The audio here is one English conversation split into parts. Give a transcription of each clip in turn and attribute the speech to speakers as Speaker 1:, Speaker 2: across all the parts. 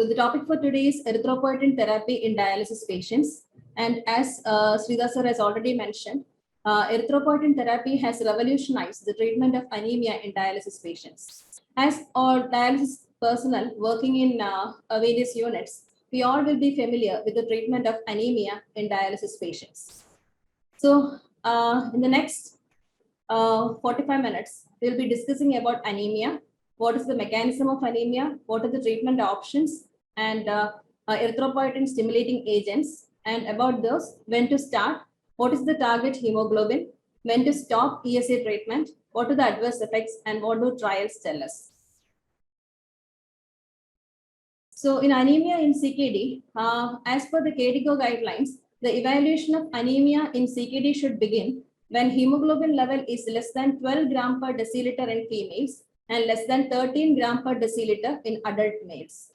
Speaker 1: So the topic for today is erythropoietin therapy in dialysis patients. And as Sridhar sir has already mentioned, erythropoietin therapy has revolutionized the treatment of anemia in dialysis patients. As all dialysis personnel working in various units, we all will be familiar with the treatment of anemia in dialysis patients. So in the next 45 minutes, we'll be discussing about anemia, what is the mechanism of anemia, what are the treatment options, and erythropoietin stimulating agents, and about those, when to start, what is the target hemoglobin, when to stop ESA treatment, what are the adverse effects, and what do trials tell us. So in anemia in CKD, as per the KDIGO guidelines, the evaluation of anemia in CKD should begin when hemoglobin level is less than 12 gram per deciliter in females and less than 13 gram per deciliter in adult males.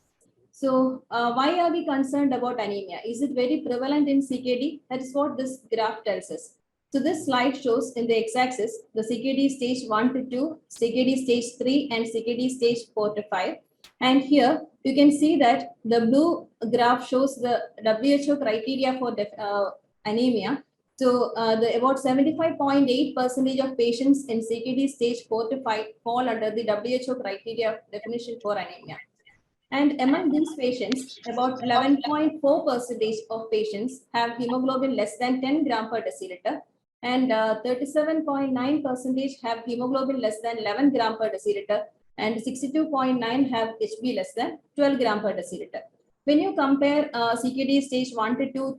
Speaker 1: So why are we concerned about anemia? Is it very prevalent in CKD? That is what this graph tells us. So this slide shows in the x-axis the CKD stage 1 to 2, CKD stage 3, and CKD stage 4 to 5. And here you can see that the blue graph shows the WHO criteria for anemia. So about 75.8% of patients in CKD stage 4 to 5 fall under the WHO criteria definition for anemia. And among these patients, about 11.4% of patients have hemoglobin less than 10 gram per deciliter, and 37.9% have hemoglobin less than 11 gram per deciliter, and 62.9 have HB less than 12 gram per deciliter. When you compare CKD stage 1 to 2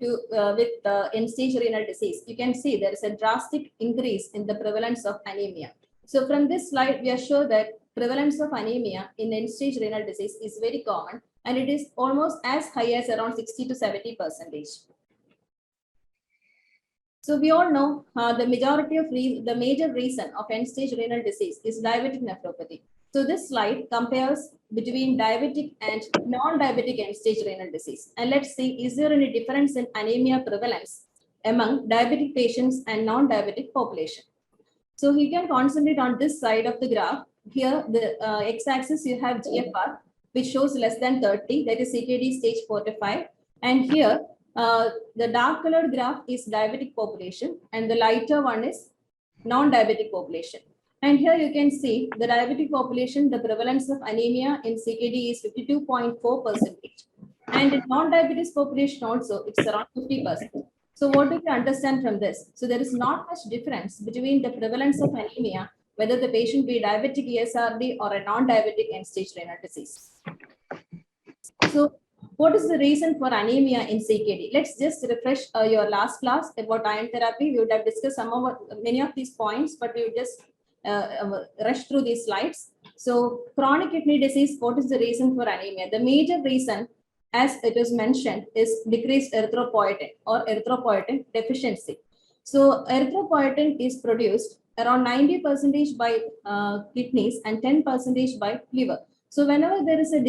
Speaker 1: with end-stage renal disease, you can see there is a drastic increase in the prevalence of anemia. So from this slide, we are sure that prevalence of anemia in end-stage renal disease is very common, and it is almost as high as around 60 to 70%. So we all know the major reason of end-stage renal disease is diabetic nephropathy. So this slide compares between diabetic and non-diabetic end-stage renal disease. And let's see, is there any difference in anemia prevalence among diabetic patients and non-diabetic population? So you can concentrate on this side of the graph. Here, the x-axis, you have GFR, which shows less than 30, that is CKD stage 4 to 5. And here, the dark colored graph is diabetic population, and the lighter one is non-diabetic population. And here you can see the diabetic population, the prevalence of anemia in CKD is 52.4%. And in non-diabetes population also, it's around 50%. So what do you understand from this? So there is not much difference between the prevalence of anemia, whether the patient be diabetic ESRD or a non-diabetic end-stage renal disease. So what is the reason for anemia in CKD? Let's just refresh your last class about iron therapy. We would have discussed many of these points, but we would just rush through these slides. So chronic kidney disease, what is the reason for anemia? The major reason, as it was mentioned, is decreased erythropoietin or erythropoietin deficiency. So erythropoietin is produced around 90% by kidneys and 10% by liver. So whenever there is a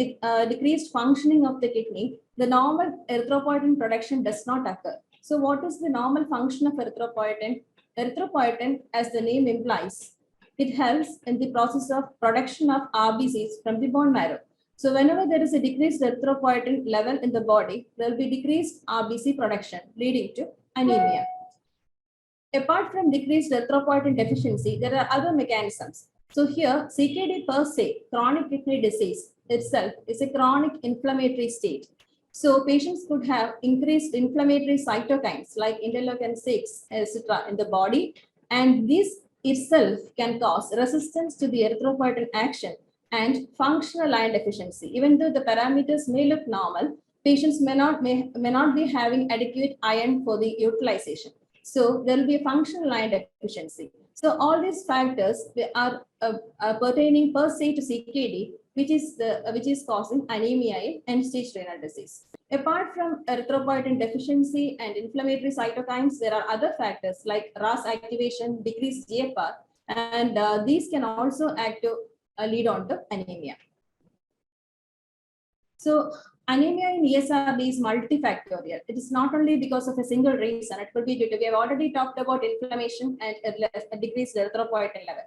Speaker 1: decreased functioning of the kidney, the normal erythropoietin production does not occur. So what is the normal function of erythropoietin? Erythropoietin, as the name implies, it helps in the process of production of RBCs from the bone marrow. So whenever there is a decreased erythropoietin level in the body, there will be decreased RBC production, leading to anemia. Apart from decreased erythropoietin deficiency, there are other mechanisms. So here, CKD per se, chronic kidney disease itself, is a chronic inflammatory state. So patients could have increased inflammatory cytokines like interleukin-6, etc. in the body, and this itself can cause resistance to the erythropoietin action and functional iron deficiency. Even though the parameters may look normal, patients may not be having adequate iron for the utilization. So there will be a functional iron deficiency. So all these factors are pertaining per se to CKD, which is causing anemia in end-stage renal disease. Apart from erythropoietin deficiency and inflammatory cytokines, there are other factors like RAS activation, decreased GFR, and these can also act to lead on to anemia. So anemia in ESRD is multifactorial. It is not only because of a single reason. It could be due to, we have already talked about inflammation and a decreased erythropoietin level.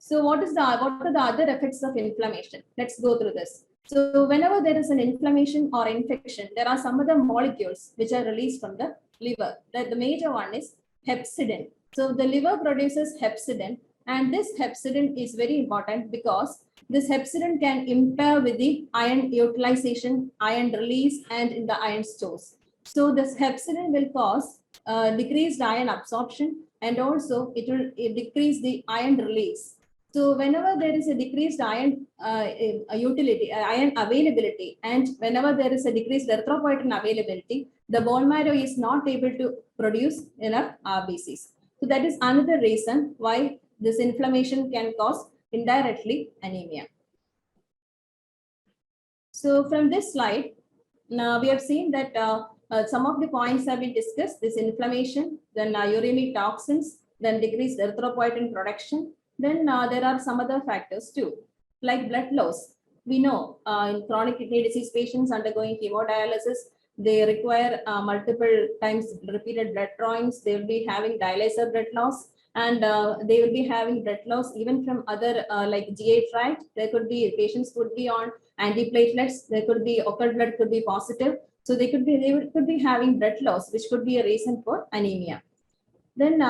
Speaker 1: So what are the other effects of inflammation? Let's go through this. So whenever there is an inflammation or infection, there are some other molecules which are released from the liver. The major one is hepcidin. So the liver produces hepcidin, and this hepcidin is very important because this hepcidin can impair with the iron utilization, iron release, and in the iron stores. So this hepcidin will cause decreased iron absorption, and also it will decrease the iron release. So whenever there is a decreased iron iron availability, and whenever there is a decreased erythropoietin availability, the bone marrow is not able to produce enough RBCs. So that is another reason why this inflammation can cause indirectly anemia. So from this slide, now we have seen that some of the points have been discussed: this inflammation, then uremic toxins, then decreased erythropoietin production. Then there are some other factors too, like blood loss. We know in chronic kidney disease patients undergoing hemodialysis, they require multiple times repeated blood drawings. They will be having dialyzer blood loss, and they will be having blood loss even from other like GI tract. There could be patients could be on antiplatelets. There could be occult blood could be positive. So they could be having blood loss, which could be a reason for anemia. Then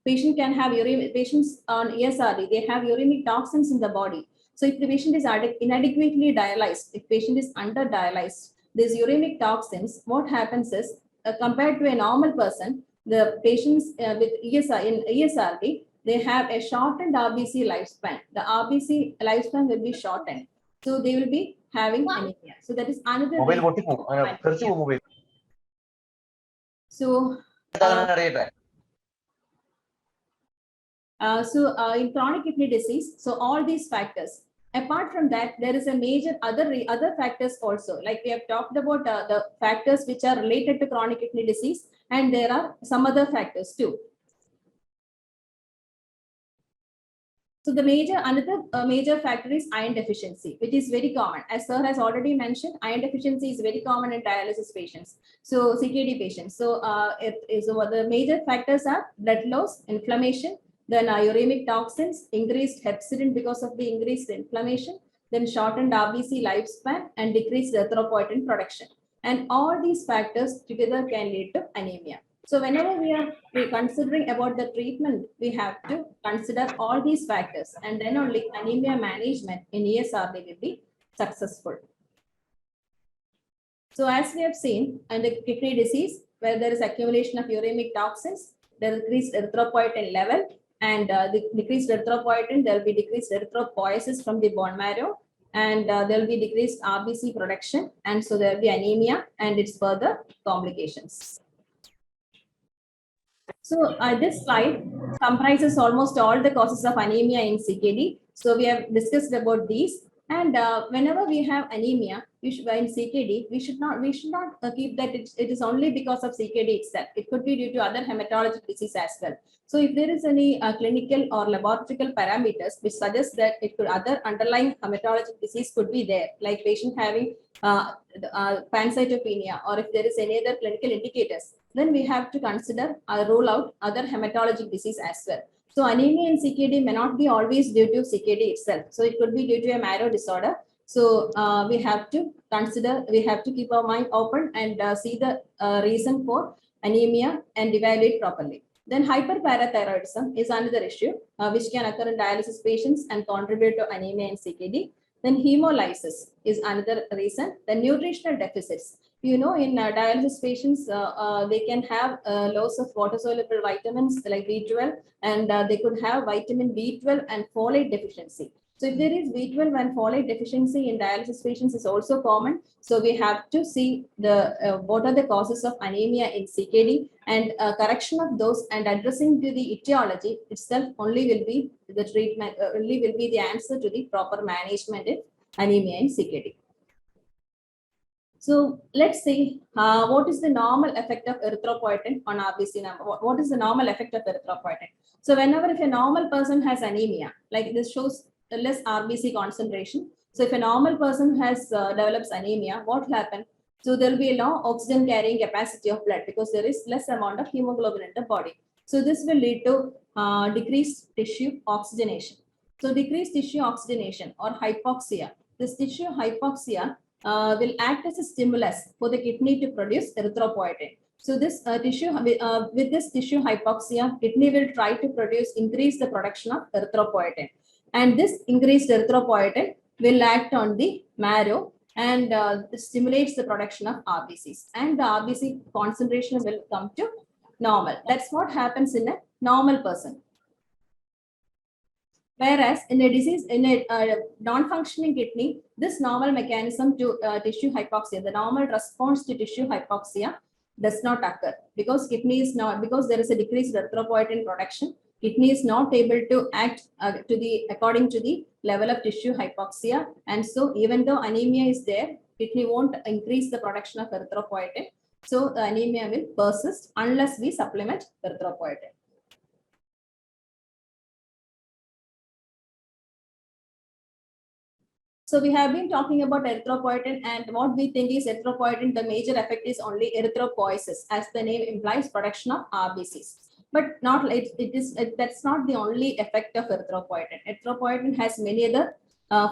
Speaker 1: patient can have patients on ESRD, they have uremic toxins in the body. So if the patient is inadequately dialyzed, if patient is under dialyzed, these uremic toxins, what happens is compared to a normal person, the patients with ESRD, they have a shortened RBC lifespan. The RBC lifespan will be shortened. So they will be having anemia. So that is another reason. So in chronic kidney disease, so all these factors. Apart from that, there is a major other factors also. Like we have talked about the factors which are related to chronic kidney disease, and there are some other factors too. So the another major factor is iron deficiency, which is very common. As sir has already mentioned, iron deficiency is very common in dialysis patients. So CKD patients. So the major factors are blood loss, inflammation, then uremic toxins, increased hepcidin because of the increased inflammation, then shortened RBC lifespan, and decreased erythropoietin production. And all these factors together can lead to anemia. So whenever we are considering about the treatment, we have to consider all these factors, and then only anemia management in ESRD will be successful. So as we have seen, under kidney disease, where there is accumulation of uremic toxins, there is decreased erythropoietin level, and the decreased erythropoietin, there will be decreased erythropoiesis from the bone marrow, and there will be decreased RBC production, and so there will be anemia and its further complications. So this slide comprises almost all the causes of anemia in CKD. So we have discussed about these, and whenever we have anemia, in CKD, we should not keep that it is only because of CKD itself. It could be due to other hematologic disease as well. So if there is any clinical or laboratory parameters which suggest that it could other underlying hematologic disease could be there, like patient having pancytopenia, or if there is any other clinical indicators, then we have to consider rule out other hematologic disease as well. So anemia in CKD may not be always due to CKD itself. So it could be due to a marrow disorder. So we have to keep our mind open and see the reason for anemia and evaluate properly. Then hyperparathyroidism is another issue which can occur in dialysis patients and contribute to anemia in CKD. Then hemolysis is another reason. The nutritional deficits. You know, in dialysis patients, they can have loss of water-soluble vitamins like B12, and they could have vitamin B12 and folate deficiency. So if there is B12 and folate deficiency in dialysis patients is also common. So we have to see what are the causes of anemia in CKD, and correction of those and addressing to the etiology itself only will be the treatment, only will be the answer to the proper management in anemia in CKD. So let's see what is the normal effect of erythropoietin on RBC number. What is the normal effect of erythropoietin? So whenever if a normal person has anemia, like this shows less RBC concentration. So if a normal person has develops anemia, what will happen? So there will be a low oxygen carrying capacity of blood because there is less amount of hemoglobin in the body. So this will lead to decreased tissue oxygenation. So decreased tissue oxygenation or hypoxia. this tissue hypoxia will act as a stimulus for the kidney to produce erythropoietin. So this with this tissue hypoxia, kidney will try to increase the production of erythropoietin. And this increased erythropoietin will act on the marrow and stimulates the production of RBCs. And the RBC concentration will come to normal. That's what happens in a normal person. Whereas in a disease, in a non-functioning kidney, this normal mechanism to tissue hypoxia, the normal response to tissue hypoxia does not occur because kidney is not, because there is a decreased erythropoietin production. Kidney is not able to act according to the level of tissue hypoxia. And so even though anemia is there, kidney won't increase the production of erythropoietin. So the anemia will persist unless we supplement erythropoietin. So we have been talking about erythropoietin, and what we think is erythropoietin, the major effect is only erythropoiesis, as the name implies, production of RBCs. But not that's not the only effect of erythropoietin. Erythropoietin has many other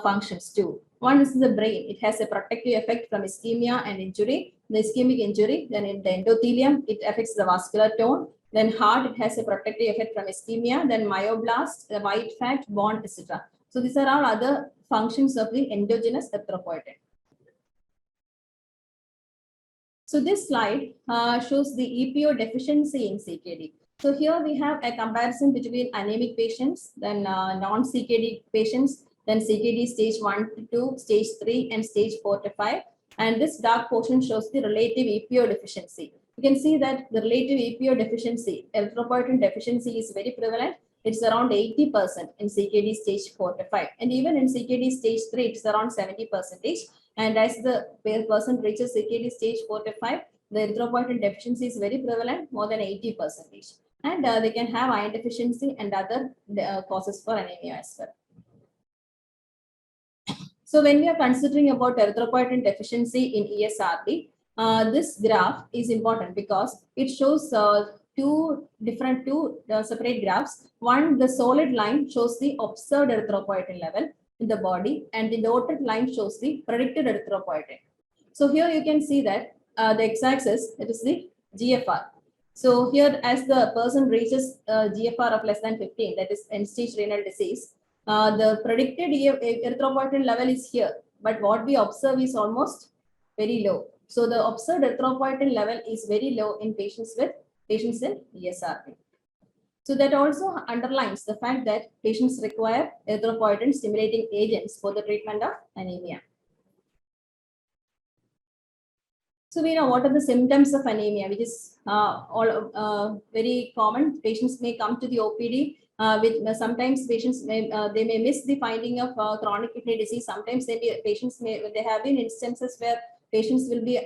Speaker 1: functions too. One is the brain. It has a protective effect from ischemia and injury. The ischemic injury, then in the endothelium, it affects the vascular tone. Then heart, it has a protective effect from ischemia. Then myoblast, the white fat, bone, etc. So these are all other functions of the endogenous erythropoietin. So this slide shows the EPO deficiency in CKD. So here we have a comparison between anemic patients, then non-CKD patients, then CKD stage 1 to 2, stage 3, and stage 4 to 5. And this dark portion shows the relative EPO deficiency. You can see that the relative EPO deficiency, erythropoietin deficiency, is very prevalent. It's around 80% in CKD stage 4 to 5. And even in CKD stage 3, it's around 70%. And as the person reaches CKD stage 4 to 5, the erythropoietin deficiency is very prevalent, more than 80%. And they can have iron deficiency and other causes for anemia as well. So when we are considering about erythropoietin deficiency in ESRD, this graph is important because it shows two separate graphs. One, the solid line shows the observed erythropoietin level in the body, and the dotted line shows the predicted erythropoietin. So here you can see that the x-axis, it is the GFR. So here, as the person reaches GFR of less than 15, that is end-stage renal disease, the predicted erythropoietin level is here, but what we observe is almost very low. So the observed erythropoietin level is very low in patients in ESRD. So that also underlines the fact that patients require erythropoietin stimulating agents for the treatment of anemia. So we know what are the symptoms of anemia, which is very common. Patients may come to the OPD with sometimes patients may they may miss the finding of chronic kidney disease. Sometimes there have been instances where patients will be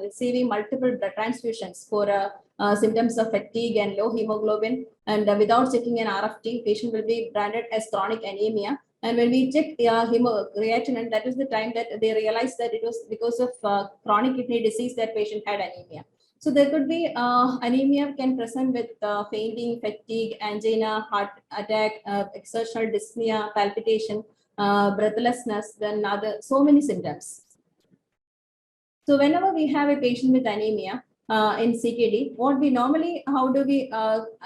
Speaker 1: receiving multiple blood transfusions for symptoms of fatigue and low hemoglobin, and without checking an RFT, patient will be branded as chronic anemia. And when we check creatinine, that is the time that they realized that it was because of chronic kidney disease that patient had anemia. So there could be anemia can present with fainting, fatigue, angina, heart attack, exertional dyspnea, palpitation, breathlessness, then so many symptoms. So whenever we have a patient with anemia in CKD, how do we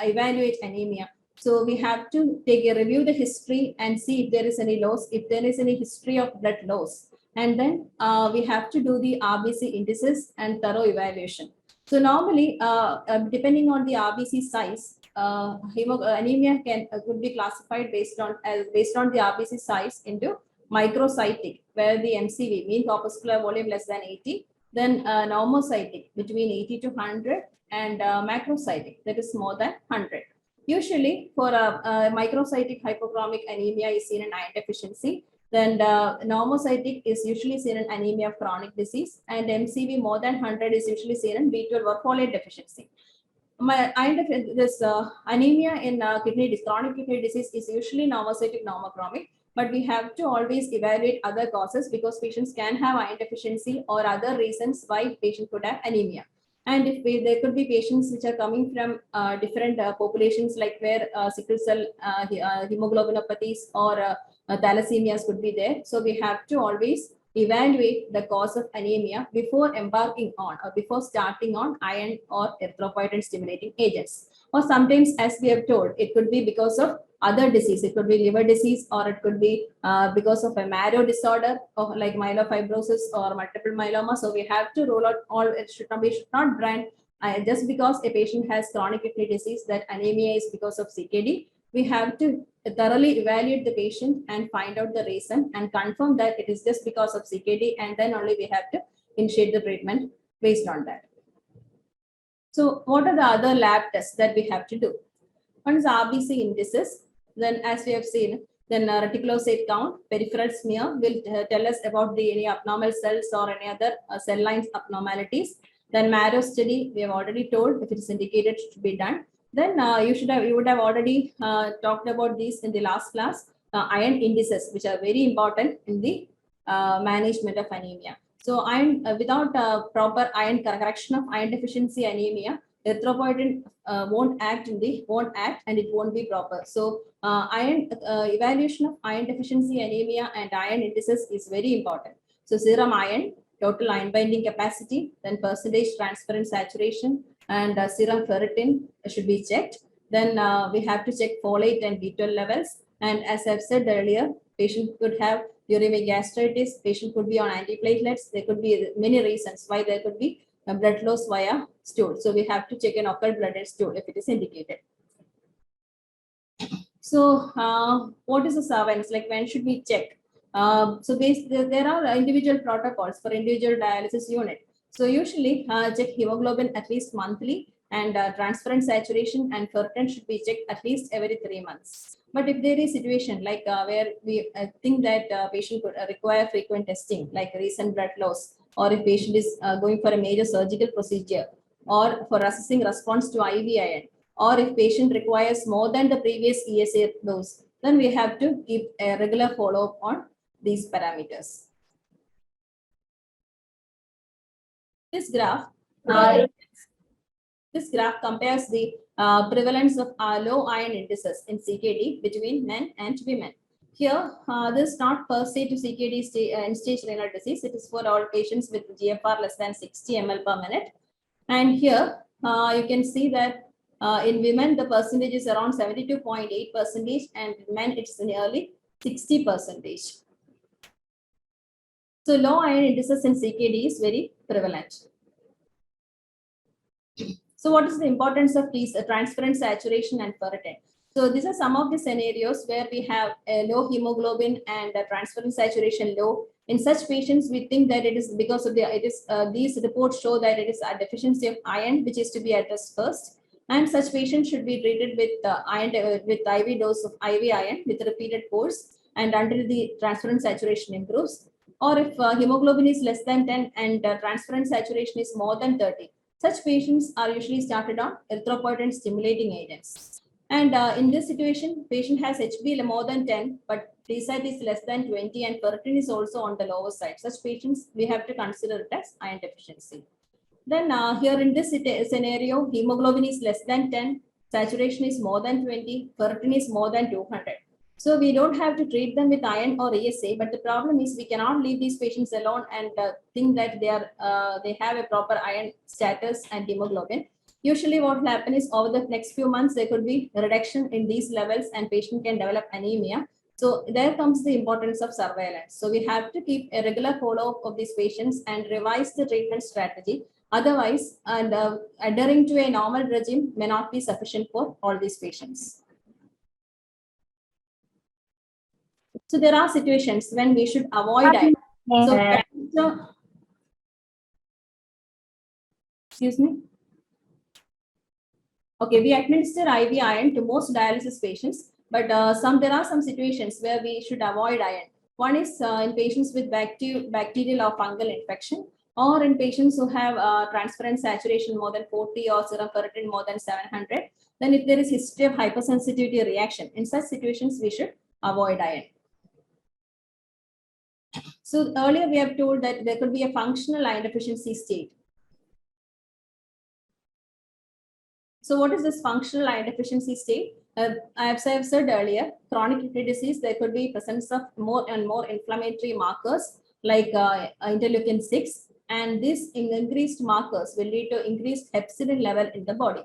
Speaker 1: evaluate anemia? So we have to review the history and see if there is any loss, if there is any history of blood loss. And then we have to do the RBC indices and thorough evaluation. So normally, depending on the RBC size, anemia could be classified based on the RBC size into microcytic, where the MCV, mean corpuscular volume, less than 80, then normocytic between 80 to 100, and macrocytic, that is more than 100. Usually for microcytic hypochromic anemia is seen in iron deficiency. Then normocytic is usually seen in anemia of chronic disease, and MCV more than 100 is usually seen in B12 or folate deficiency. Anemia in chronic kidney disease is usually normocytic, normochromic, but we have to always evaluate other causes because patients can have iron deficiency or other reasons why patient could have anemia. And there could be patients which are coming from different populations, like where sickle cell hemoglobinopathies or Thalassemias could be there. So we have to always evaluate the cause of anemia before embarking on or before starting on iron or erythropoietin stimulating agents. Or sometimes, as we have told, it could be because of other disease. It could be liver disease, or it could be because of a marrow disorder, or like myelofibrosis or multiple myeloma. So we have to rule out all. We should not brand just because a patient has chronic kidney disease that anemia is because of CKD. We have to thoroughly evaluate the patient and find out the reason and confirm that it is just because of CKD, and then only we have to initiate the treatment based on that. So what are the other lab tests that we have to do? One is RBC indices. Then as we have seen, then reticulocyte count, peripheral smear will tell us about any abnormal cells or any other cell lines abnormalities. Then marrow study, we have already told if it is indicated to be done. Then you would have already talked about these in the last class, iron indices, which are very important in the management of anemia. So iron without proper iron correction of iron deficiency anemia, erythropoietin won't act and it won't be proper. So iron evaluation of iron deficiency anemia and iron indices is very important. So serum iron, total iron binding capacity, then percentage transferrin saturation, and serum ferritin should be checked. Then we have to check folate and B12 levels. And as I've said earlier, patient could have uremic gastritis, patient could be on antiplatelets. There could be many reasons why there could be a blood loss via stool. So we have to check an occult blooded stool if it is indicated. So what is the surveillance? Like when should we check? So there are individual protocols for individual dialysis unit. So usually check hemoglobin at least monthly, and transferrin saturation and ferritin should be checked at least every 3 months. But if there is situation like where we think that patient could require frequent testing, like recent blood loss, or if patient is going for a major surgical procedure, or for assessing response to IV iron, or if patient requires more than the previous ESA dose, then we have to keep a regular follow-up on these parameters. This graph compares the prevalence of low iron indices in CKD between men and women. Here, this is not per se to CKD end-stage renal disease. It is for all patients with GFR less than 60 ml per minute. And here, you can see that in women, the percentage is around 72.8%, and in men, it's nearly 60%. So low iron indices in CKD is very prevalent. So what is the importance of these transferrin saturation and ferritin? So these are some of the scenarios where we have a low hemoglobin and transferrin saturation low. In such patients, we think that it is because of these reports show that it is a deficiency of iron, which is to be addressed first. And such patients should be treated with iron with IV dose of IV iron with repeated course and until the transferrin saturation improves. Or if hemoglobin is less than 10 and transferrin saturation is more than 30. Such patients are usually started on erythropoietin stimulating agents. And in this situation, patient has HB more than 10, but T-site is less than 20 and ferritin is also on the lower side. Such patients, we have to consider it as iron deficiency. Then here in this scenario, hemoglobin is less than 10, saturation is more than 20, ferritin is more than 200. So we don't have to treat them with iron or ESA, but the problem is we cannot leave these patients alone and think that they have a proper iron status and hemoglobin. Usually what will happen is over the next few months, there could be a reduction in these levels and patient can develop anemia. So there comes the importance of surveillance. So we have to keep a regular follow-up of these patients and revise the treatment strategy. Otherwise, adhering to a normal regime may not be sufficient for all these patients. So there are situations when we should avoid iron. So, excuse me. Okay, we administer IV iron to most dialysis patients, but there are some situations where we should avoid iron. One is in patients with bacterial or fungal infection, or in patients who have transferrin saturation more than 40 or serum ferritin more than 700. Then if there is history of hypersensitivity reaction, in such situations, we should avoid iron. So earlier we have told that there could be a functional iron deficiency state. So what is this functional iron deficiency state? I've said earlier, chronic kidney disease, there could be presence of more and more inflammatory markers like interleukin 6, and these increased markers will lead to increased hepcidin level in the body.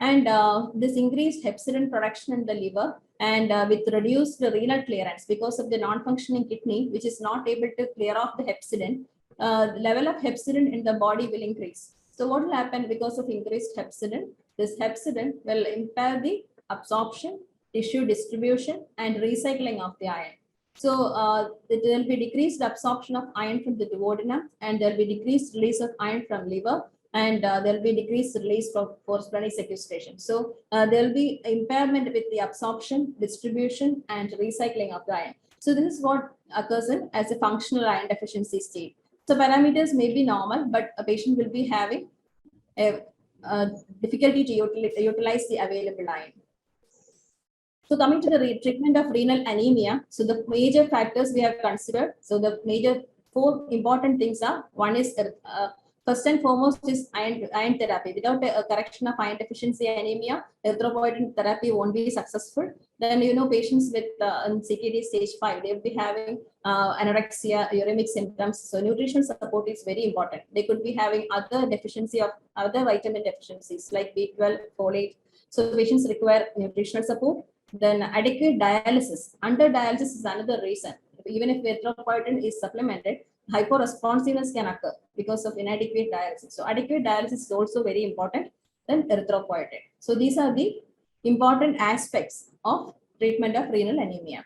Speaker 1: And this increased hepcidin production in the liver and with reduced renal clearance because of the non-functioning kidney, which is not able to clear off the hepcidin, the level of hepcidin in the body will increase. So what will happen because of increased hepcidin? This hepcidin will impair the absorption, tissue distribution, and recycling of the iron. So there will be decreased absorption of iron from the duodenum, and there will be decreased release of iron from liver, and there will be decreased release for splenic sequestration. So there will be impairment with the absorption, distribution, and recycling of the iron. So this is what occurs as a functional iron deficiency state. So parameters may be normal, but a patient will be having a difficulty to utilize the available iron. So coming to the treatment of renal anemia, so the major factors we have considered. So the major 4 important things are, one is first and foremost is iron therapy. Without a correction of iron deficiency anemia, erythropoietin therapy won't be successful. Then patients with CKD stage 5, they will be having anorexia, uremic symptoms. So nutrition support is very important. They could be having other deficiency of other vitamin deficiencies like B12, folate. So patients require nutritional support. Then adequate dialysis. Under dialysis is another reason. Even if erythropoietin is supplemented, hyporesponsiveness can occur because of inadequate dialysis. So adequate dialysis is also very important than erythropoietin. So these are the important aspects of treatment of renal anemia.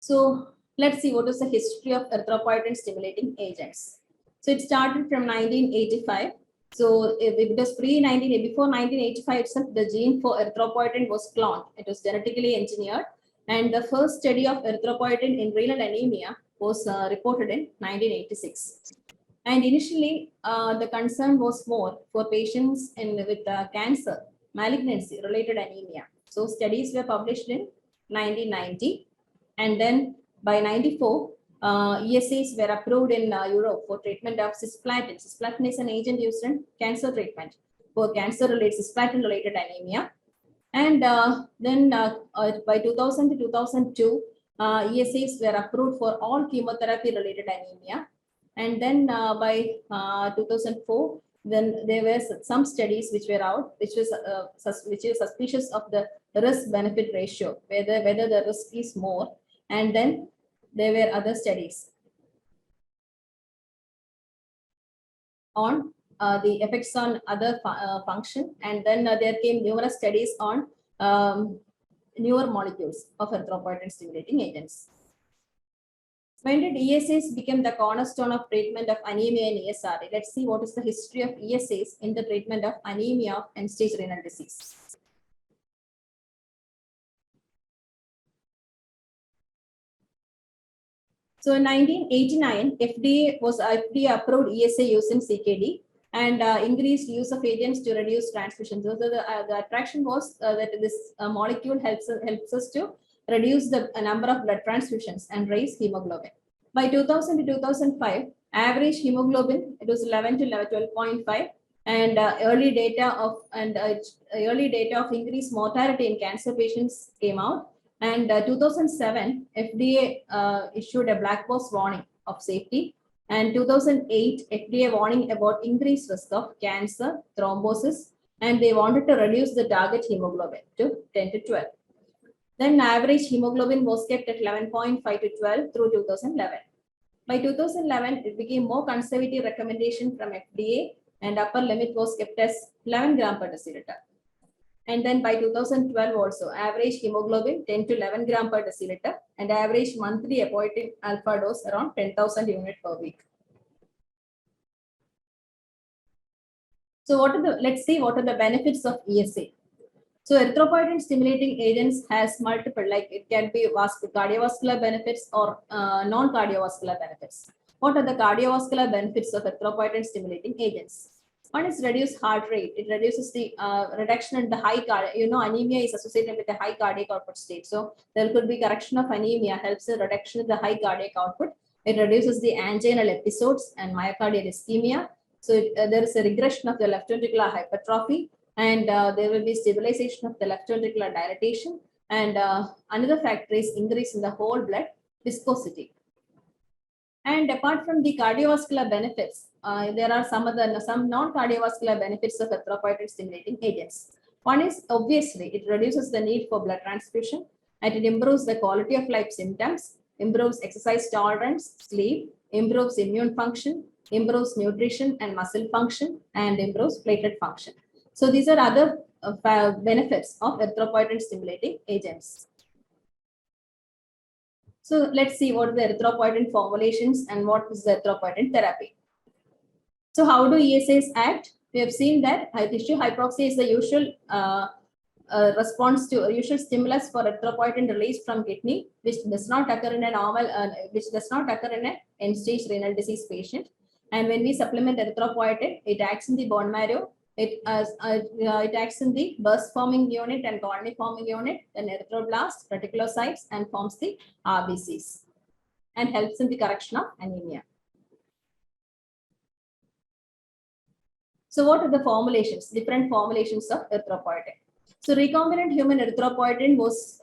Speaker 1: So let's see what is the history of erythropoietin stimulating agents. So it started from 1985. So it was before 1985 itself, the gene for erythropoietin was cloned. It was genetically engineered. And the first study of erythropoietin in renal anemia was reported in 1986. And initially, the concern was more for patients with cancer, malignancy related anemia. So studies were published in 1990. And then by 94, ESAs were approved in Europe for treatment of cisplatin. Cisplatin is an agent used in cancer treatment for cancer-related cisplatin-related anemia. And then by 2000 to 2002, ESAs were approved for all chemotherapy-related anemia. And then by 2004, then there were some studies which were out, which is suspicious of the risk-benefit ratio, whether the risk is more. And then there were other studies on the effects on other function, and then there came numerous studies on newer molecules of erythropoietin stimulating agents. When did ESAs become the cornerstone of treatment of anemia in ESRD? Let's see what is the history of ESAs in the treatment of anemia of end-stage renal disease. So in 1989, FDA approved ESA using CKD and increased use of agents to reduce transfusion. So the attraction was that this molecule helps us to reduce the number of blood transfusions and raise hemoglobin. By 2000 to 2005, average hemoglobin, it was 11 to 12.5, and early data of increased mortality in cancer patients came out. And 2007, FDA issued a black box warning of safety. And 2008, FDA warning about increased risk of cancer, thrombosis, and they wanted to reduce the target hemoglobin to 10 to 12. Then average hemoglobin was kept at 11.5 to 12 through 2011. By 2011, it became more conservative recommendation from FDA, and upper limit was kept as 11 gram per deciliter. And then by 2012 also, average hemoglobin 10 to 11 gram per deciliter, and average monthly epoetin alpha dose around 10,000 units per week. So let's see what are the benefits of ESA. So erythropoietin stimulating agents has multiple, like it can be cardiovascular benefits or non-cardiovascular benefits. What are the cardiovascular benefits of erythropoietin stimulating agents? One is reduced heart rate. It reduces the reduction in the high anemia is associated with a high cardiac output state. So there could be correction of anemia, helps in reduction in the high cardiac output. It reduces the anginal episodes and myocardial ischemia. there is a regression of the left ventricular hypertrophy, and there will be stabilization of the left ventricular dilatation, and another factor is increase in the whole blood viscosity. And apart from the cardiovascular benefits, there are some non-cardiovascular benefits of erythropoietin stimulating agents. One is obviously it reduces the need for blood transfusion, and it improves the quality of life symptoms, improves exercise tolerance, sleep, improves immune function, improves nutrition and muscle function, and improves platelet function. So these are other benefits of erythropoietin stimulating agents. So let's see what are the erythropoietin formulations and what is the erythropoietin therapy. So how do ESAs act? We have seen that tissue hypoxia is the usual response to usual stimulus for erythropoietin release from kidney, which does not occur in a normal, end-stage renal disease patient. And when we supplement erythropoietin, it acts in the bone marrow. It acts in the burst-forming unit and colony-forming unit, then erythroblasts, reticulocytes, and forms the RBCs, and helps in the correction of anemia. So what are the formulations, different formulations of erythropoietin? So recombinant human erythropoietin was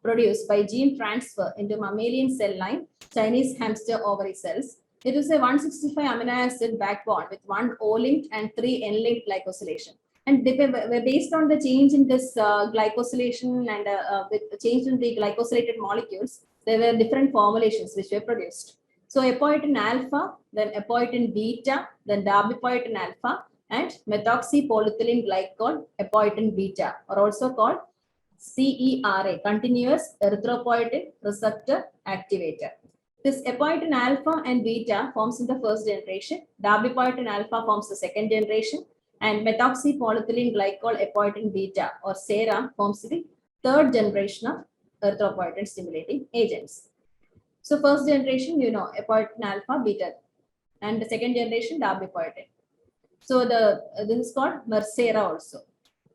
Speaker 1: produced by gene transfer into mammalian cell line, Chinese hamster ovary cells. It is a 165 amino acid backbone with 1 O-linked and 3 N-linked glycosylation. And based on the change in this glycosylation and with change in the glycosylated molecules, there were different formulations which were produced. So epoietin alpha, then epoietin beta, then darbepoietin alpha, and methoxypolyethylene glycol epoietin beta, are also called CERA, continuous erythropoietin receptor activator. This epoietin alpha and beta forms in the first generation, darbepoietin alpha forms the second generation, and methoxypolyethylene glycol epoietin beta, or SERA, forms the third generation of erythropoietin stimulating agents. So first generation, epoietin alpha, beta, and the second generation, darbepoietin. So this is called MERSERA also,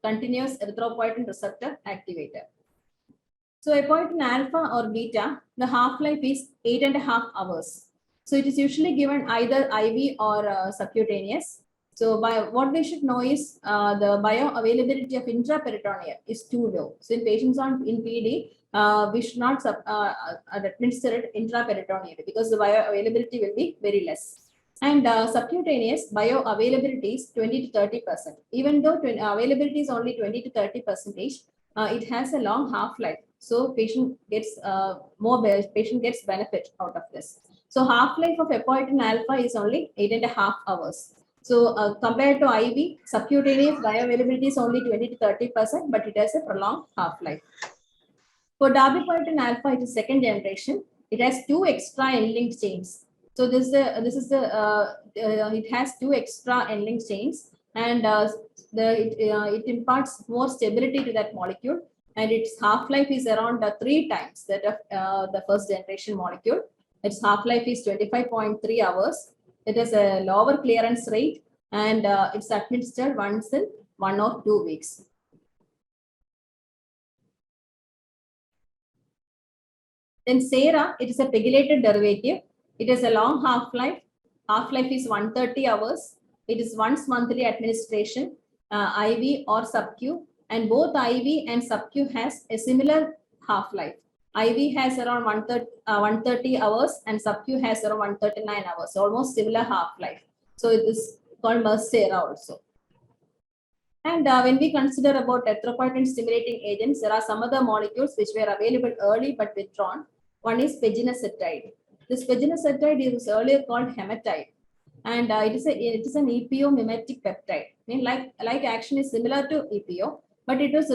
Speaker 1: continuous erythropoietin receptor activator. So epoietin alpha or beta, the half-life is 8.5 hours. So it is usually given either IV or subcutaneous. So what we should know is the bioavailability of intraperitoneal is too low. So in patients in PD, we should not administer it intraperitoneally because the bioavailability will be very less. And subcutaneous bioavailability is 20 to 30%. Even though availability is only 20 to 30%, it has a long half-life. So patient gets benefit out of this. So half-life of epoietin alpha is only 8.5 hours. So compared to IV, subcutaneous bioavailability is only 20 to 30%, but it has a prolonged half-life. For darbepoietin alpha, it is second generation. It has 2 extra N-linked chains. So it has 2 extra N-linked chains, and it imparts more stability to that molecule, and its half-life is around 3 times that of the first generation molecule. Its half-life is 25.3 hours. It has a lower clearance rate, and it's administered once in 1 or 2 weeks. Then SERA, it is a pegylated derivative. It has a long half-life. Half-life is 130 hours. It is once monthly administration, IV or sub-Q, and both IV and sub-Q has a similar half-life. IV has around 130 hours and sub-Q has around 139 hours, almost similar half-life. So it is called MERSERA also. And when we consider about erythropoietin stimulating agents, there are some other molecules which were available early but withdrawn. One is peginacetide. This peginacetide is earlier called hematide, and it is an EPO mimetic peptide. I mean, like action is similar to EPO, but it was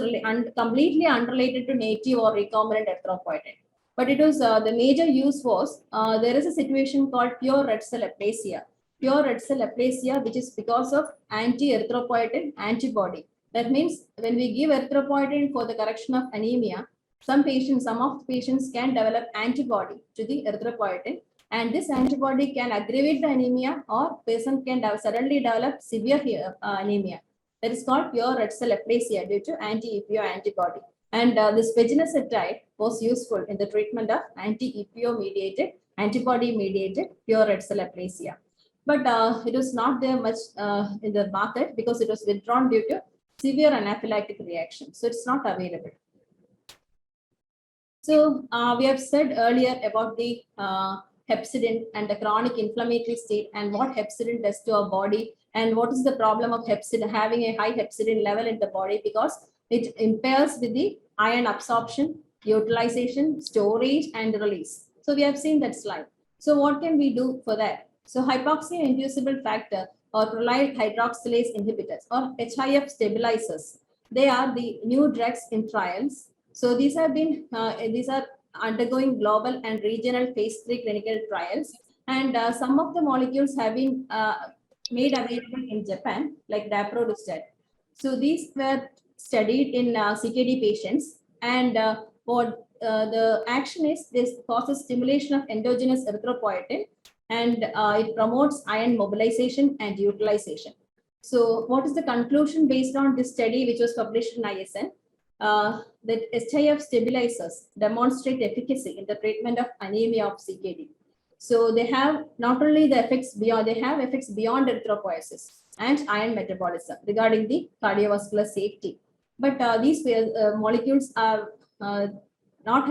Speaker 1: completely unrelated to native or recombinant erythropoietin. But it was the major use was there is a situation called pure red cell aplasia. Pure red cell aplasia, which is because of anti-erythropoietin antibody. That means when we give erythropoietin for the correction of anemia, some of the patients can develop antibody to the erythropoietin, and this antibody can aggravate the anemia, or patient can suddenly develop severe anemia. That is called pure red cell aplasia due to anti-EPO antibody. And this peginacetide was useful in the treatment of anti-EPO mediated, antibody mediated pure red cell aplasia. but it was not there much in the market because it was withdrawn due to severe anaphylactic reaction. So it's not available. So we have said earlier about the hepcidin and the chronic inflammatory state and what hepcidin does to our body and what is the problem of hepcidin, having a high hepcidin level in the body, because it impairs with the iron absorption, utilization, storage, and release. So we have seen that slide. So what can we do for that? So hypoxia-inducible factor or prolyl hydroxylase inhibitors or HIF stabilizers, they are the new drugs in trials. So these are undergoing global and regional phase 3 clinical trials, and some of the molecules have been made available in Japan, like daprodustat. So these were studied in CKD patients, and what the action is, this causes stimulation of endogenous erythropoietin, and it promotes iron mobilization and utilization. So what is the conclusion based on this study, which was published in ISN? That HIF stabilizers demonstrate efficacy in the treatment of anemia of CKD. So they have not only the effects beyond, they have effects beyond erythropoiesis and iron metabolism regarding the cardiovascular safety. But these molecules are not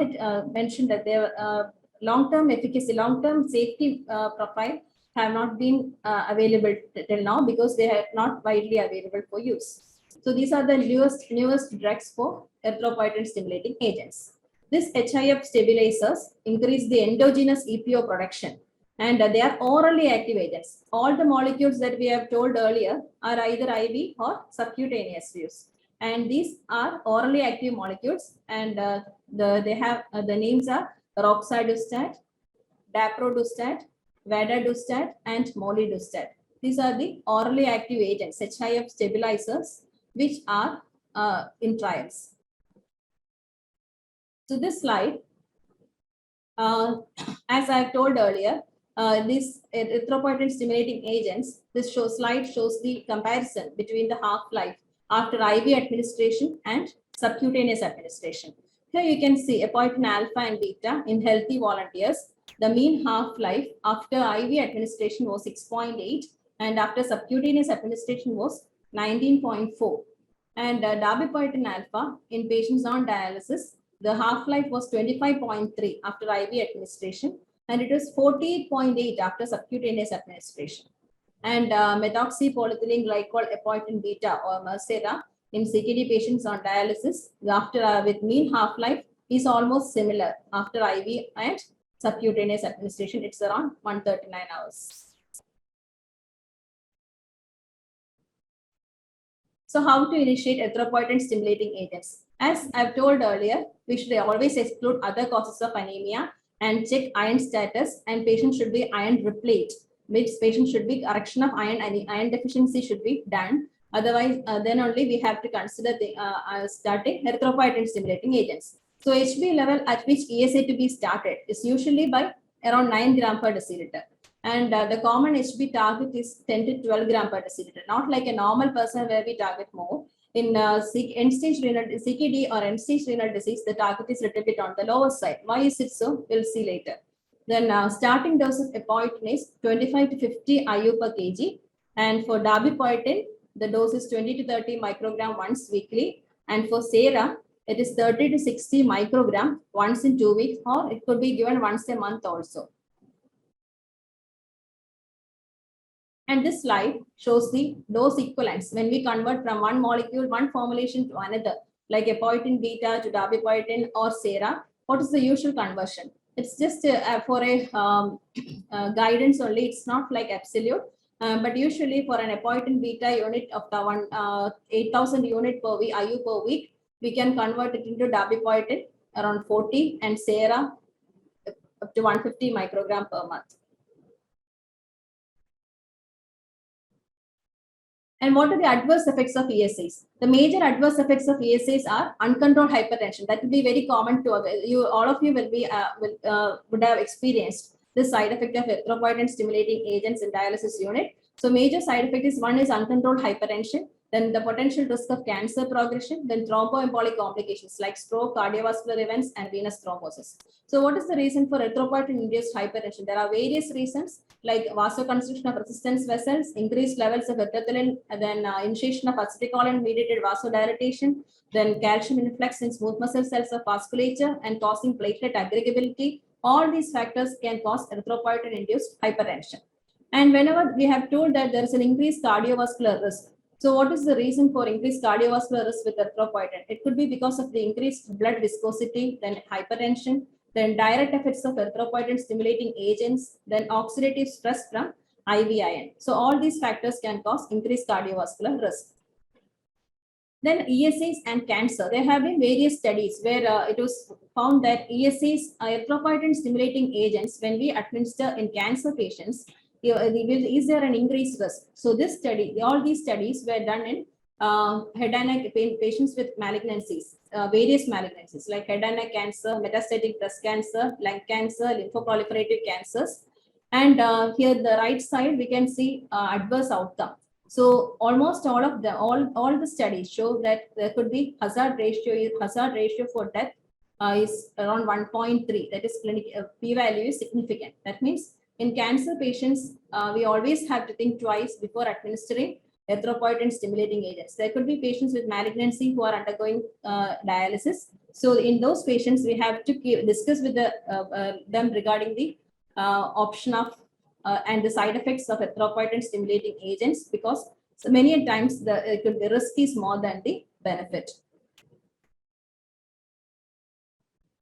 Speaker 1: mentioned that their long-term efficacy, long-term safety profile have not been available till now because they are not widely available for use. So these are the newest drugs for erythropoietin stimulating agents. This HIF stabilizers increase the endogenous EPO production, and they are orally active agents. All the molecules that we have told earlier are either IV or subcutaneous use, and these are orally active molecules, and the names are roxadustat, daprodustat, vadadustat, and molidustat. These are the orally active agents, HIF stabilizers, which are in trials. So this slide, as I've told earlier, these erythropoietin stimulating agents, this slide shows the comparison between the half-life after IV administration and subcutaneous administration. Here you can see apoietin alpha and beta in healthy volunteers. The mean half-life after IV administration was 6.8 and after subcutaneous administration was 19.4. And dabipoietin alpha in patients on dialysis, the half-life was 25.3 after IV administration, and it was 48.8 after subcutaneous administration. And methoxypolyethylene glycol apoietin beta or Mircera in CKD patients on dialysis after with mean half-life is almost similar after IV and subcutaneous administration. It's around 139 hours. So how to initiate erythropoietin stimulating agents? As I've told earlier, we should always exclude other causes of anemia and check iron status, and patient should be iron replete, which patient should be correction of iron deficiency should be done. Otherwise, then only we have to consider the starting erythropoietin stimulating agents. So HB level at which ESA to be started is usually by around 9 gram per deciliter. And the common HB target is 10 to 12 gram per deciliter, not like a normal person where we target more. In end-stage renal CKD or end-stage renal disease, the target is a little bit on the lower side. Why is it so? We'll see later. Then starting dose of apoietin is 25 to 50 IU per kg. And for dabipoietin, the dose is 20 to 30 microgram once weekly. And for Sera, it is 30 to 60 microgram once in 2 weeks, or it could be given once a month also. And this slide shows the dose equivalence when we convert from one molecule, one formulation to another, like apoietin beta to dabipoietin or Sera. What is the usual conversion? It's just for a guidance only. It's not like absolute. But usually for an apoietin beta unit of the 8,000 unit per week, IU per week, we can convert it into dabipoietin around 40 and Sera up to 150 microgram per month. And what are the adverse effects of ESAs? The major adverse effects of ESAs are uncontrolled hypertension. That will be very common to you. All of you will be would have experienced this side effect of erythropoietin stimulating agents in dialysis unit. So major side effect is one is uncontrolled hypertension, then the potential risk of cancer progression, then thromboembolic complications like stroke, cardiovascular events, and venous thrombosis. So what is the reason for erythropoietin induced hypertension? There are various reasons. like vasoconstriction of resistance vessels, increased levels of erythropoietin, then initiation of acetylcholine-mediated vasodilatation, then calcium influx in smooth muscle cells of vasculature and causing platelet aggregability. All these factors can cause erythropoietin-induced hypertension. And whenever we have told that there is an increased cardiovascular risk, so what is the reason for increased cardiovascular risk with erythropoietin? It could be because of the increased blood viscosity, then hypertension, then direct effects of erythropoietin stimulating agents, then oxidative stress from IVIN. So all these factors can cause increased cardiovascular risk. Then ESAs and cancer. There have been various studies where it was found that ESAs, erythropoietin stimulating agents, when we administer in cancer patients, is there an increased risk? So this study, all these studies were done in head and neck patients with malignancies, various malignancies like head and neck cancer, metastatic breast cancer, lung cancer, lymphoproliferative cancers. And here the right side, we can see adverse outcome. So almost all of them, all the studies show that there could be hazard ratio for death is around 1.3. That is clinical p-value is significant. That means in cancer patients, we always have to think twice before administering erythropoietin stimulating agents. There could be patients with malignancy who are undergoing dialysis. So in those patients, we have to discuss with them regarding the option of and the side effects of erythropoietin stimulating agents, because so many times the risk is more than the benefit.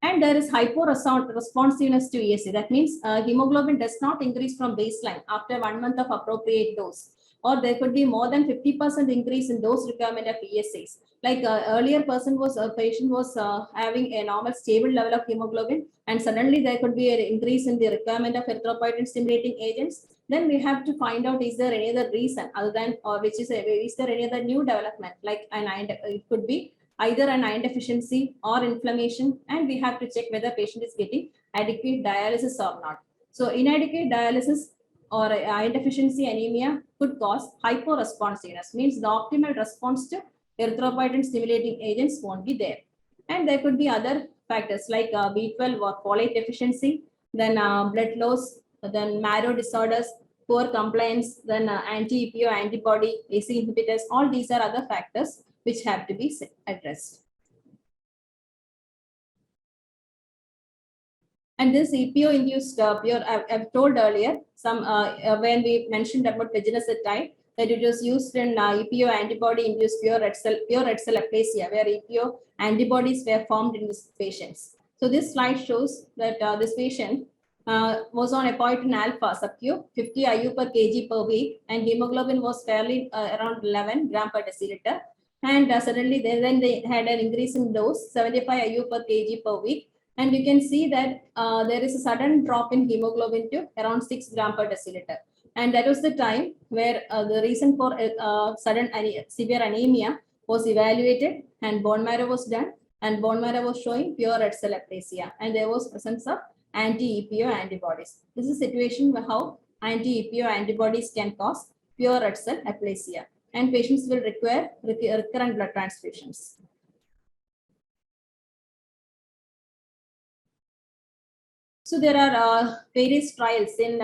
Speaker 1: And there is hyporesponsiveness to ESA. That means hemoglobin does not increase from baseline after 1 month of appropriate dose, or there could be more than 50% increase in dose requirement of ESAs. Like earlier patient was having a normal stable level of hemoglobin, and suddenly there could be an increase in the requirement of erythropoietin stimulating agents. Then we have to find out, is there any other reason other than, or is there any other new development, like it could be either an iron deficiency or inflammation, and we have to check whether patient is getting adequate dialysis or not. So inadequate dialysis or iron deficiency anemia could cause hyporesponsiveness, means the optimal response to erythropoietin stimulating agents won't be there. And there could be other factors like B12 or folate deficiency, then blood loss, then marrow disorders, poor compliance, then anti-EPO antibody, AC inhibitors. All these are other factors which have to be addressed. And this EPO-induced pure, I've told earlier, some when we mentioned about peginocetide, that it was used in EPO antibody-induced pure red cell aplasia, where EPO antibodies were formed in these patients. So this slide shows that this patient was on epoetin alpha sub-Q, 50 IU per kg per week, and hemoglobin was fairly around 11 gram per deciliter. And suddenly they had an increase in dose, 75 IU per kg per week. And you can see that there is a sudden drop in hemoglobin to around 6 gram per deciliter. And that was the time where the reason for sudden severe anemia was evaluated, and bone marrow was done, and bone marrow was showing pure red cell aplasia, and there was presence of anti-EPO antibodies. This is a situation where how anti-EPO antibodies can cause pure red cell aplasia, and patients will require recurrent blood transfusions. So there are various trials in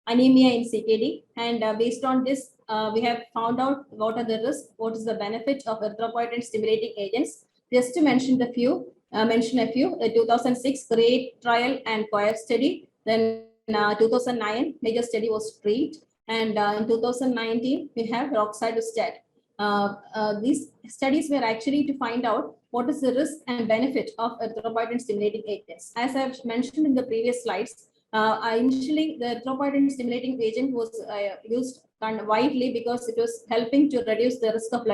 Speaker 1: anemia in CKD, and based on this, we have found out what are the risks, what is the benefit of erythropoietin stimulating agents. Just to mention a few, the 2006 CREATE trial and COIR study, then 2009 major study was TREAT, and in 2019 we have roxadustat. These studies were actually to find out what is the risk and benefit of erythropoietin stimulating agents. As I've mentioned in the previous slides, initially the erythropoietin stimulating agent was used widely because it was helping to reduce the risk of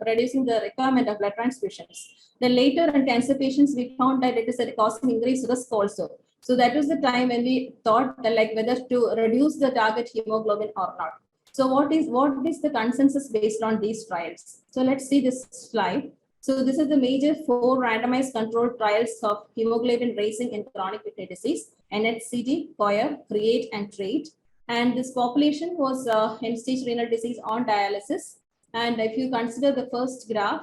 Speaker 1: reducing the requirement of blood transfusions. Then later in cancer patients, we found that it is causing increased risk also. So that was the time when we thought that, like, whether to reduce the target hemoglobin or not. So what is the consensus based on these trials? So let's see this slide. So this is the major 4 randomized controlled trials of hemoglobin raising in chronic kidney disease, NHCD, COIR, CREATE, and TREAT. And this population was end-stage renal disease on dialysis. And if you consider the first graph,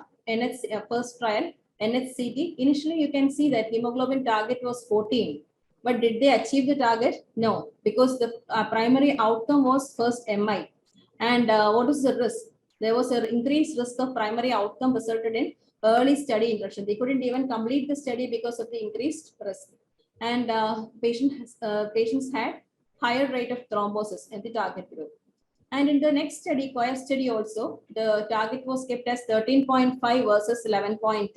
Speaker 1: first trial, NHCD, initially you can see that hemoglobin target was 14. But did they achieve the target? No, because the primary outcome was first MI. And what is the risk? There was an increased risk of primary outcome resulted in early study interruption. They couldn't even complete the study because of the increased risk. And patients had higher rate of thrombosis in the target group. And in the next study, choir study also, the target was kept as 13.5 versus 11.3.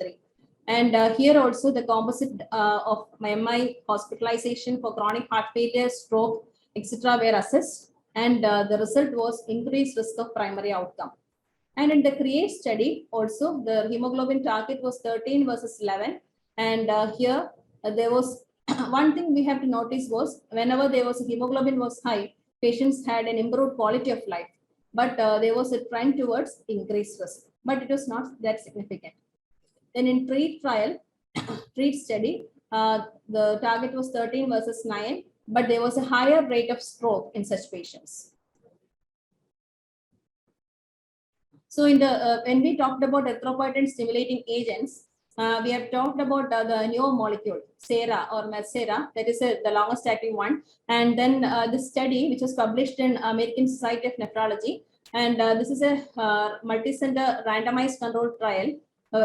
Speaker 1: And here also the composite of MI, hospitalization for chronic heart failure, stroke, etc. were assessed. And the result was increased risk of primary outcome. And in the CREATE study also, the hemoglobin target was 13 versus 11. And here there was one thing we have to notice was whenever there was a hemoglobin was high, patients had an improved quality of life. But there was a trend towards increased risk, but it was not that significant. Then in TREAT trial, TREAT study, the target was 13 versus 9, but there was a higher rate of stroke in such patients. So in the when we talked about erythropoietin stimulating agents, we have talked about the newer molecule, SERA or Medsera, that is the longest acting one. And then this study, which was published in American Society of Nephrology, and this is a multi-center randomized controlled trial,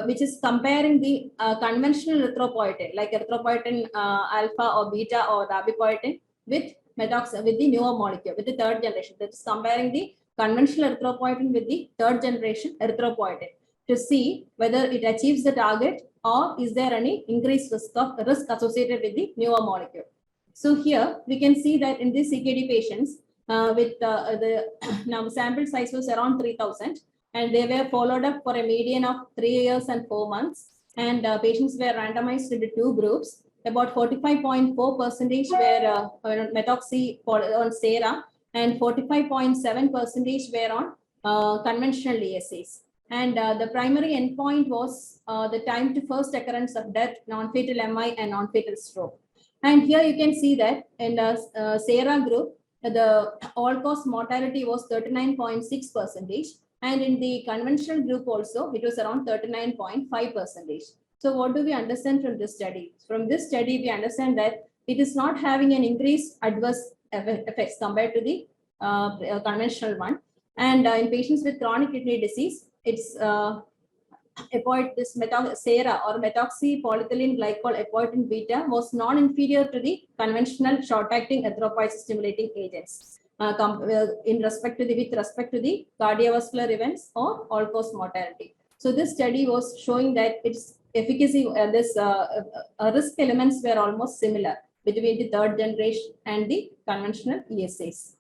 Speaker 1: which is comparing the conventional erythropoietin, like erythropoietin alpha or beta or dabipoietin with with the newer molecule, with the third generation. That is comparing the conventional erythropoietin with the third generation erythropoietin to see whether it achieves the target or is there any increased risk associated with the newer molecule. So here we can see that in these CKD patients with the now sample size was around 3,000 and they were followed up for a median of 3 years and 4 months, and patients were randomized into two groups. About 45.4% were methoxy on SERA and 45.7% were on conventional ESAs. And the primary endpoint was the time to first occurrence of death, non-fatal MI, and non-fatal stroke. And here you can see that in the SERA group, the all-cause mortality was 39.6%. And in the conventional group also, it was around 39.5%. So what do we understand from this study? From this study, we understand that it is not having an increased adverse effects compared to the conventional one. And in patients with chronic kidney disease, it's this SERA or methoxy polyethylene glycol epoetin beta was non-inferior to the conventional short-acting erythropoietin stimulating agents with respect to the cardiovascular events or all-cause mortality. So this study was showing that its efficacy, risk elements were almost similar between the third generation and the conventional ESAs.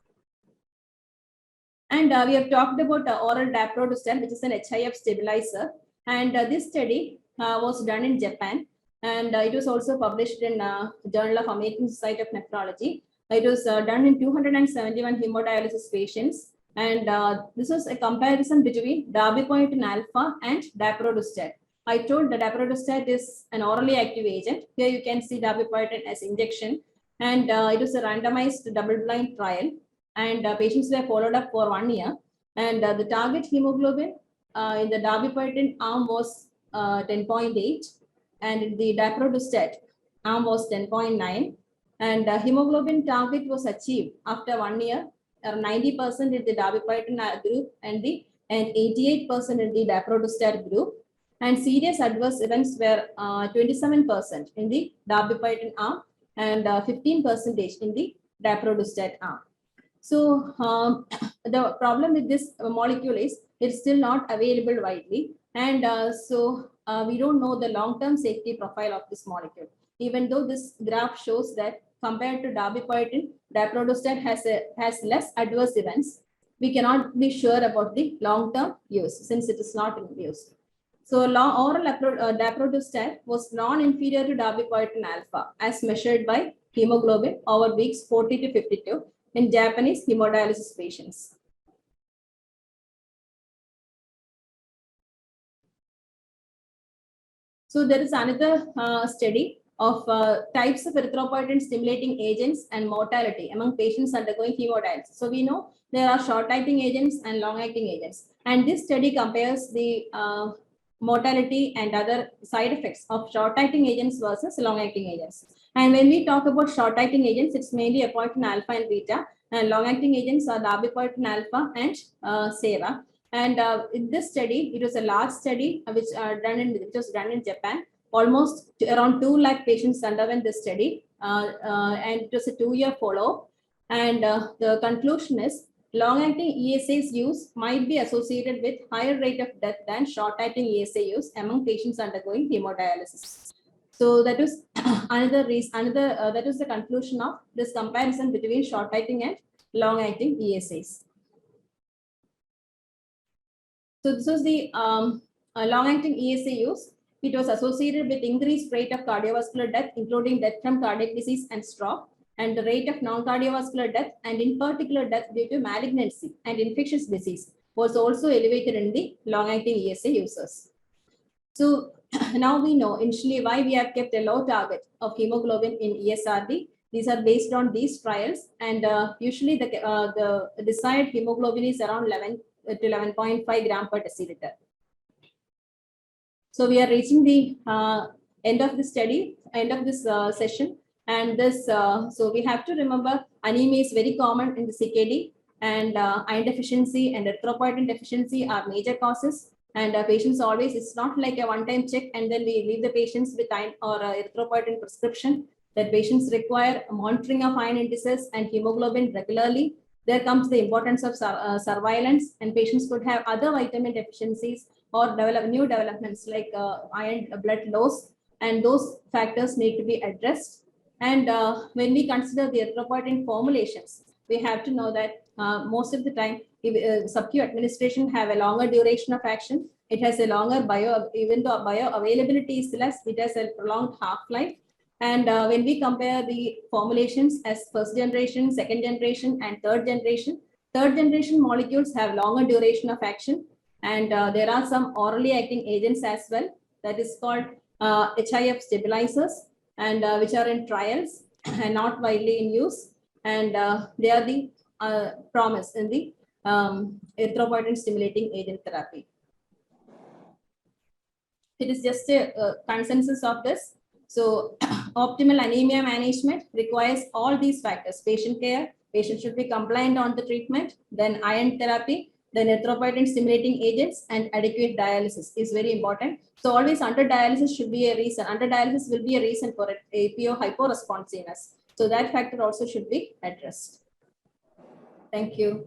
Speaker 1: And we have talked about oral daprodustat, which is an HIF stabilizer. And this study was done in Japan. And it was also published in Journal of American Society of Nephrology. It was done in 271 hemodialysis patients. And this was a comparison between dabipoietin alpha and daprodustat. I told the daprodustat is an orally active agent. Here you can see dabipoietin as injection. And it was a randomized double-blind trial. And patients were followed up for 1 year. And the target hemoglobin in the dabipoietin arm was 10.8, and in the daprodustat arm was 10.9. And hemoglobin target was achieved after 1 year, 90% in the dabipoietin group and 88% in the daprodustat group. And serious adverse events were 27% in the dabipoietin arm and 15% in the daprodustat arm. So the problem with this molecule is it's still not available widely. And so we don't know the long-term safety profile of this molecule. Even though this graph shows that compared to dabipoietin, daprodustat has less adverse events, we cannot be sure about the long-term use since it is not in use. So oral daprodustat was non-inferior to dabipoietin alpha as measured by hemoglobin over weeks 40 to 52 in Japanese hemodialysis patients. So there is another study of types of erythropoietin stimulating agents and mortality among patients undergoing hemodialysis. So we know there are short-acting agents and long-acting agents. And this study compares the mortality and other side effects of short-acting agents versus long-acting agents. And when we talk about short-acting agents, it's mainly erythropoietin alpha and beta, and long-acting agents are dabipoietin alpha and sera. And in this study, it was a large study which was done in Japan. Almost around 2 lakh patients underwent this study, and it was a 2-year follow-up. And the conclusion is long-acting ESA's use might be associated with higher rate of death than short-acting ESA use among patients undergoing hemodialysis. So that is another reason. That is the conclusion of this comparison between short-acting and long-acting ESAs. So this was the long-acting ESA use. It was associated with increased rate of cardiovascular death, including death from cardiac disease and stroke, and the rate of non-cardiovascular death, and in particular death due to malignancy and infectious disease, was also elevated in the long-acting ESA users. So now we know initially why we have kept a low target of hemoglobin in ESRD. These are based on these trials, and usually the desired hemoglobin is around 11 to 11.5 gram per deciliter. So we are reaching the end of the study, end of this session, and this. So we have to remember anemia is very common in the CKD, and iron deficiency and erythropoietin deficiency are major causes. And patients always, it's not like a one-time check and then we leave the patients with iron or erythropoietin prescription. That patients require monitoring of iron indices and hemoglobin regularly. There comes the importance of surveillance, and patients could have other vitamin deficiencies or develop new developments like iron blood loss, and those factors need to be addressed. And when we consider the erythropoietin formulations, we have to know that most of the time, sub-Q administration have a longer duration of action. It has a longer even though bioavailability is less, it has a prolonged half-life. And when we compare the formulations as first generation, second generation, and third generation molecules have longer duration of action. And there are some orally acting agents as well, that is called HIF stabilizers, and which are in trials and not widely in use. And they are the promise in the erythropoietin stimulating agent therapy. It is just a consensus of this. So optimal anemia management requires all these factors: patient care, patient should be compliant on the treatment, then iron therapy, then erythropoietin stimulating agents, and adequate dialysis is very important. So always under dialysis should be a reason. Under dialysis will be a reason for APO hyporesponsiveness. So that factor also should be addressed. Thank you.